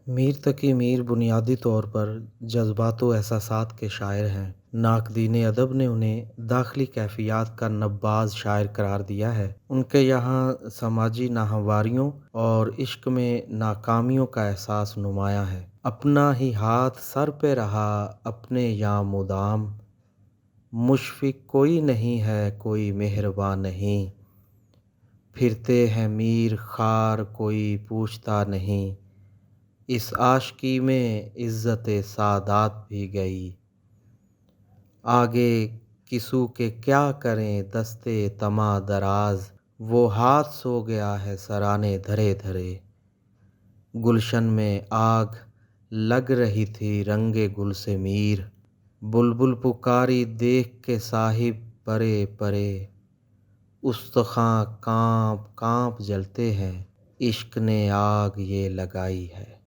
मीर तकी मीर बुनियादी तौर पर जज़्बात व एहसासात के शायर हैं। नाक़दीन अदब ने उन्हें दाख़िली कैफ़ियत का नब्बाज़ शायर करार दिया है। उनके यहाँ समाजी नाहवारियों और इश्क में नाकामियों का एहसास नुमायाँ है। अपना ही हाथ सर पे रहा अपने यहाँ मुदाम, मुशफ़िक़ कोई नहीं है कोई मेहरबान नहीं। फिरते हैं मीर ख़ार कोई पूछता नहीं, इस आशिकी में इज़्ज़त-ए सादात भी गई। आगे किसू के क्या करें दस्ते तमा दराज़, वो हाथ सो गया है सराने धरे धरे। गुलशन में आग लग रही थी रंगे गुल से मीर, बुलबुल पुकारी देख के साहिब परे परे। उस्तख़ां काँप काँप जलते हैं, इश्क ने आग ये लगाई है।